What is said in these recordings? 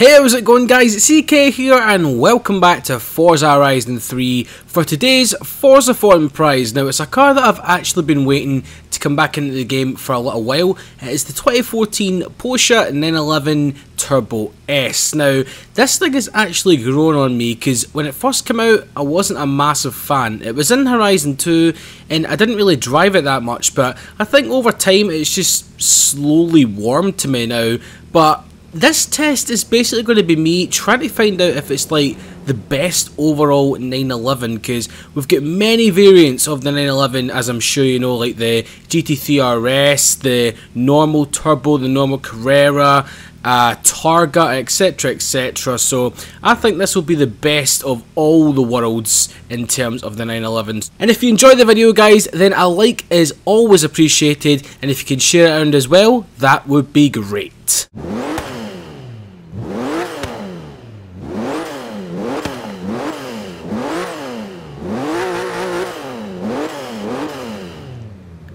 Hey, how's it going guys? It's CK here and welcome back to Forza Horizon 3 for today's Forza Forum prize. Now it's a car that I've actually been waiting to come back into the game for a little while. It is the 2014 Porsche 911 Turbo S. Now this thing has actually grown on me because when it first came out I wasn't a massive fan. It was in Horizon 2 and I didn't really drive it that much, but I think over time it's just slowly warmed to me now. But this test is basically going to be me trying to find out if it's like the best overall 911, because we've got many variants of the 911, as I'm sure you know, like the GT3 RS, the normal turbo, the normal Carrera, Targa, etc, etc. So I think this will be the best of all the worlds in terms of the 911s. And if you enjoyed the video guys, then a like is always appreciated, and if you can share it around as well, that would be great.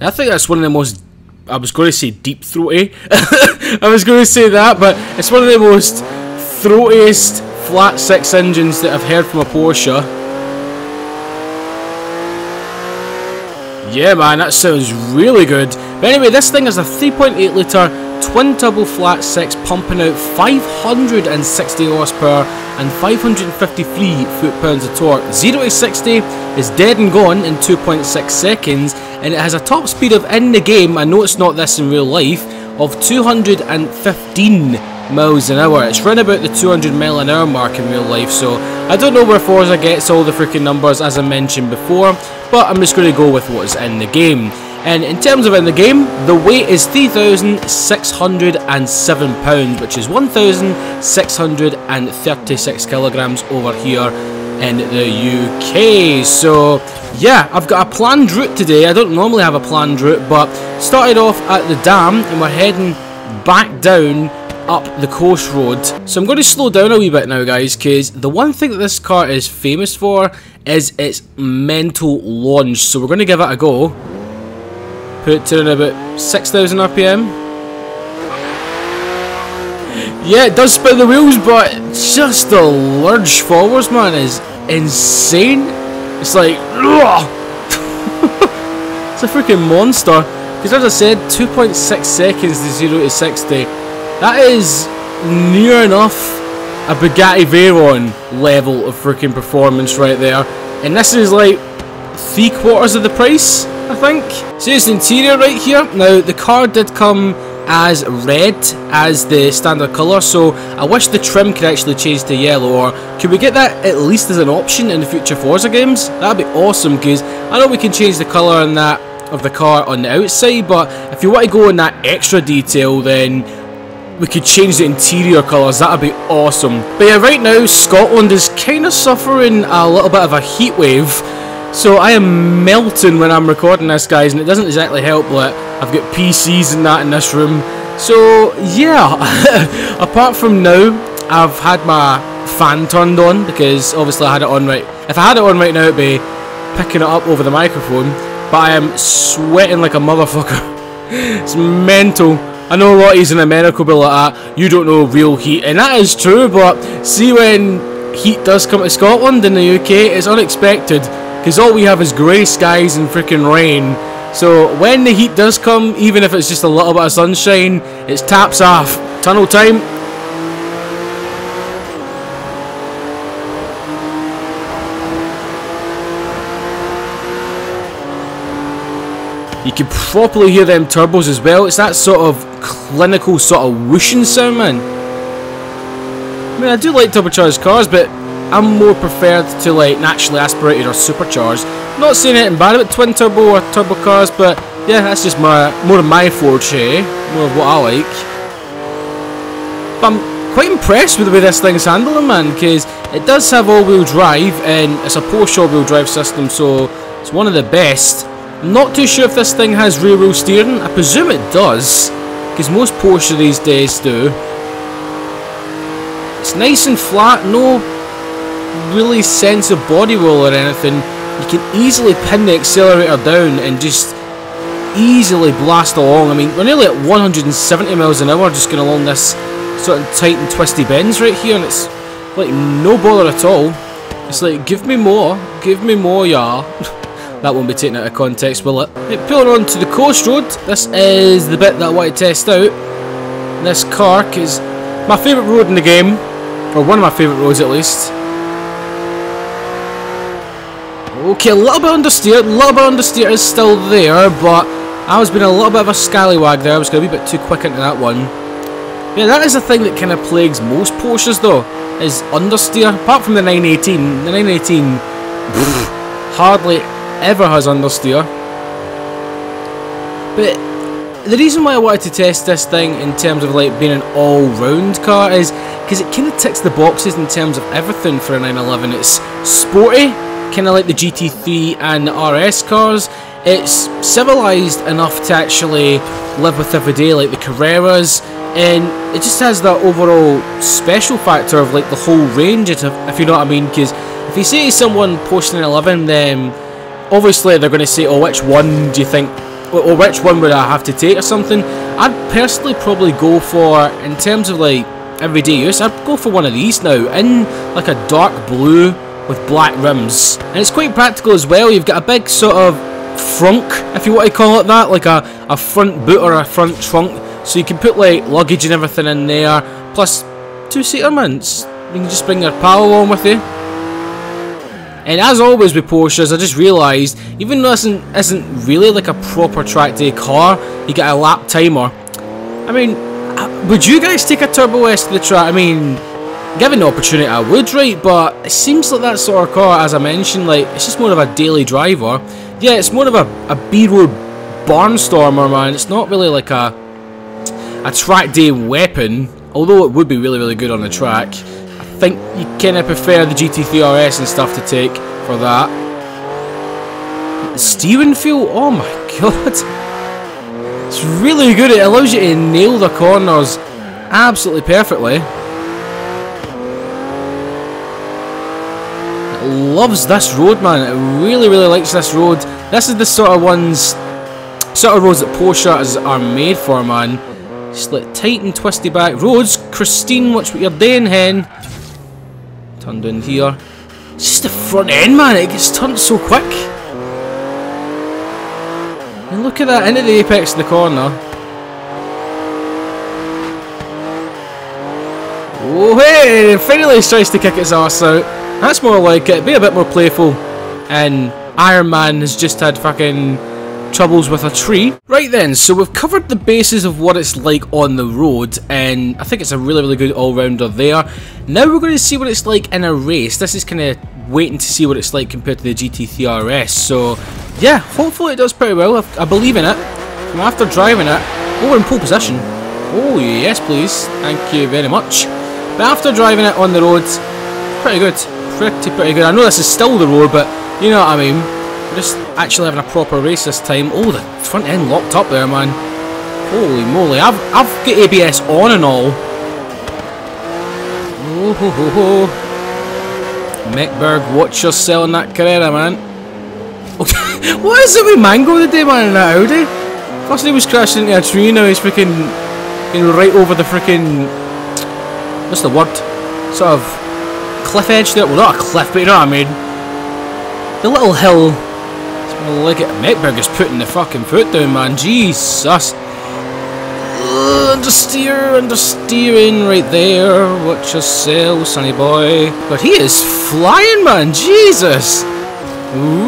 I think that's one of the most, I was going to say deep throaty, I was going to say that, but it's one of the most throatiest flat six engines that I've heard from a Porsche. Yeah man, that sounds really good. But anyway, this thing is a 3.8 litre twin turbo flat six pumping out 560 horsepower and 553 foot-pounds of torque. 0 to 60 is dead and gone in 2.6 seconds, and it has a top speed of, in the game, I know it's not this in real life, of 215 miles an hour. It's round about the 200 mile an hour mark in real life, so I don't know where Forza gets all the freaking numbers, as I mentioned before, but I'm just going to go with what's in the game. And in terms of in the game, the weight is 3,607 pounds, which is 1,636 kilograms over here in the UK. So yeah, I've got a planned route today. I don't normally have a planned route, but started off at the dam and we're heading back down up the coast road. So I'm going to slow down a wee bit now guys, because the one thing that this car is famous for is its mental launch. So we're going to give it a go. Put it to about 6,000 RPM. Yeah, it does spin the wheels, but just the lurch forwards, man, is insane. It's like, it's a freaking monster. Because as I said, 2.6 seconds to 0 to 60. That is near enough a Bugatti Veyron level of freaking performance right there. And this is like 3/4 of the price, I think. So here's the interior right here. Now the car did come as red as the standard colour, so I wish the trim could actually change to yellow, or could we get that at least as an option in the future Forza games? That'd be awesome, because I know we can change the colour on that of the car on the outside, but if you want to go in that extra detail, then we could change the interior colours. That'd be awesome. But yeah, right now Scotland is kind of suffering a little bit of a heat wave. So I am melting when I'm recording this guys, and it doesn't exactly help that I've got PCs and that in this room. So yeah, apart from now, I've had my fan turned on because obviously I had it on right. If I had it on right now it'd be picking it up over the microphone, but I am sweating like a motherfucker. It's mental. I know a lot of you in America will be like that, you don't know real heat, and that is true, but see when heat does come to Scotland in the UK, it's unexpected. Because all we have is grey skies and freaking rain. So when the heat does come, even if it's just a little bit of sunshine, it's taps off. Tunnel time. You can properly hear them turbos as well. It's that sort of clinical sort of whooshing sound, man. I mean, I do like turbocharged cars, but I'm more preferred to like naturally aspirated or supercharged. I'm not saying anything bad about twin turbo or turbo cars, but yeah, that's just more of my forte, more of what I like. But I'm quite impressed with the way this thing's handling, man, because it does have all-wheel drive, and it's a Porsche all-wheel drive system, so it's one of the best. I'm not too sure if this thing has rear-wheel steering. I presume it does, because most Porsche these days do. It's nice and flat, no really sense of body roll or anything. You can easily pin the accelerator down and just easily blast along. I mean, we're nearly at 170 miles an hour just going along this sort of tight and twisty bends right here, and it's like no bother at all. It's like, give me more, yeah. That won't be taken out of context, will it? Right, pulling on to the coast road. This is the bit that I want to test out. This Cork is my favourite road in the game, or one of my favourite roads at least. Okay, a little bit understeer is still there, but I was being a little bit of a scallywag there. I was going to be a bit too quick into that one. Yeah, that is the thing that kind of plagues most Porsches though, is understeer. Apart from the 918, the 918 hardly ever has understeer. But the reason why I wanted to test this thing in terms of like being an all-round car is because it kind of ticks the boxes in terms of everything for a 911. It's sporty, kind of like the GT3 and the RS cars. It's civilised enough to actually live with every day, like the Carreras, and it just has that overall special factor of like the whole range, if you know what I mean. Because if you say to someone posting an 11, then obviously they're going to say, oh, which one do you think, or which one would I have to take or something. I'd personally probably go for, in terms of like everyday use, I'd go for one of these now, in like a dark blue with black rims. And it's quite practical as well. You've got a big sort of frunk, if you want to call it that, like a front boot or a front trunk, so you can put like luggage and everything in there, plus two-seater mints. You can just bring your pal along with you. And as always with Porsches, I just realised, even though this isn't really like a proper track day car, you get a lap timer. I mean, would you guys take a Turbo S to the track? I mean, given the opportunity I would, right? But it seems like that sort of car, as I mentioned, like, it's just more of a daily driver. Yeah, it's more of a B-road barnstormer, man. It's not really like a track day weapon, although it would be really, really good on the track. I think you kind of prefer the GT3 RS and stuff to take for that. The steering feel, oh my god, it's really good. It allows you to nail the corners absolutely perfectly. It loves this road, man. It really, really likes this road. This is the sort of roads that Porsches are made for, man. Just like tight and twisty back roads. Christine, watch what you're doing, hen. Turn down here. It's just the front end, man. It gets turned so quick. And look at that, into the apex of the corner. Oh hey! Finally tries to kick its arse out. That's more like it. Be a bit more playful. And Iron Man has just had fucking troubles with a tree. Right then, so we've covered the basis of what it's like on the road, and I think it's a really, really good all-rounder there. Now we're going to see what it's like in a race. This is kind of waiting to see what it's like compared to the GT3 RS. So yeah, hopefully it does pretty well. I believe in it. From after driving it, oh, we're in pole position. Oh yes, please. Thank you very much. But after driving it on the road, pretty good. Pretty good. I know this is still the road, but you know what I mean. We're just actually having a proper race this time. Oh, the front end locked up there, man. Holy moly. I've got ABS on and all. Oh ho ho ho. Meckberg, watch yourself in that Carrera, man. Okay. What is it with Mango today, man, in that Audi? First he was crashing into a tree, now he's freaking right over the freaking, what's the word? Sort of cliff edge there. Well, not a cliff, but you know what I mean. The little hill. Look at Meckberg is putting the fucking foot down, man. Jesus. Understeering right there. Watch yourself, sonny boy. But he is flying, man. Jesus.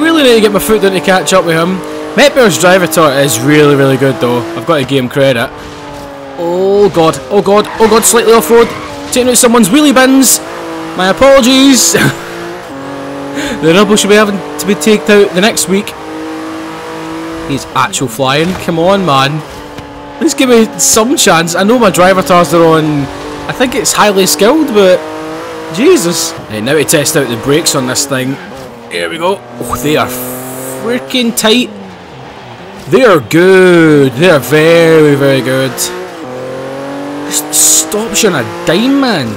Really need to get my foot down to catch up with him. Meckberg's driver tort is really, really good, though. I've got to give him credit. Oh god. Oh god. Oh god. Slightly off road. Taking out someone's wheelie bins. My apologies. The rubble should be having to be taken out the next week. He's actual flying. Come on, man. Please give me some chance. I know my driver tars are on. I think it's highly skilled, but Jesus. Right, now to test out the brakes on this thing. Here we go. Oh, they are freaking tight. They are good. They are very, very good. Just stops you on a dime, man.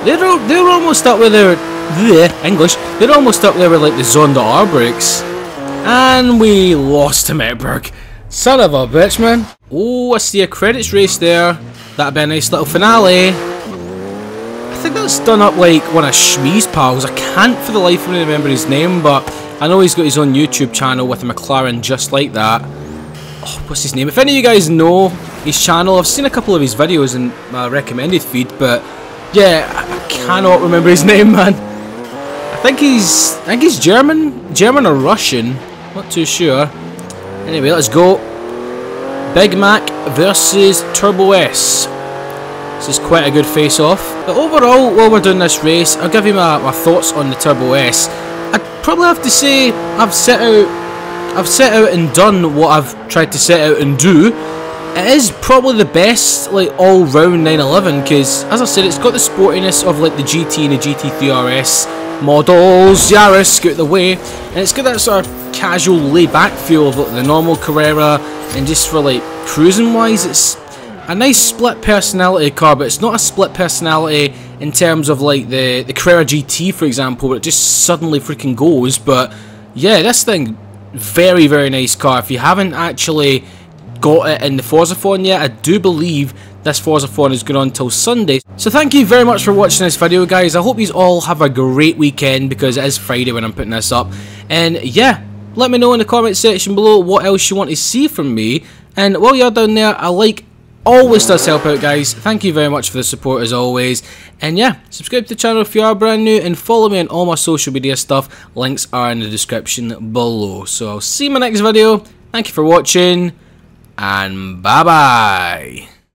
They're almost up with their English. They're almost up there with like the Zonda R brakes. And we lost to Meckberg. Son of a bitch, man. Oh, I see a credits race there. that'd be a nice little finale. I think that's done up like one of Shmee's pals. I can't for the life of me remember his name, but I know he's got his own YouTube channel with a McLaren just like that. Oh, what's his name? If any of you guys know his channel, I've seen a couple of his videos in my recommended feed, but yeah, I cannot remember his name, man. I think he's German or Russian, not too sure. Anyway, let's go. Big Mac versus Turbo S. This is quite a good face-off. But overall, while we're doing this race, I'll give you my thoughts on the Turbo S. I'd probably have to say I've set out and done what I've tried to set out and do. It is probably the best, like, all-round 911, because, as I said, it's got the sportiness of, like, the GT and the GT3 RS models. Yaris, get out of the way. And it's got that sort of casual, laid-back feel of, like, the normal Carrera, and just for, like, cruising-wise, it's a nice split personality car, but it's not a split personality in terms of, like, the Carrera GT, for example, where it just suddenly freaking goes. But, yeah, this thing, very, very nice car. If you haven't actually got it in the Forzathon yet, I do believe this Forzathon is going on until Sunday. So thank you very much for watching this video, guys. I hope you all have a great weekend, because it is Friday when I'm putting this up. And yeah, let me know in the comment section below what else you want to see from me. And while you're down there, a like always does help out, guys. Thank you very much for the support as always. And yeah, subscribe to the channel if you are brand new, and follow me on all my social media stuff. Links are in the description below. So I'll see you in my next video. Thank you for watching, and bye bye.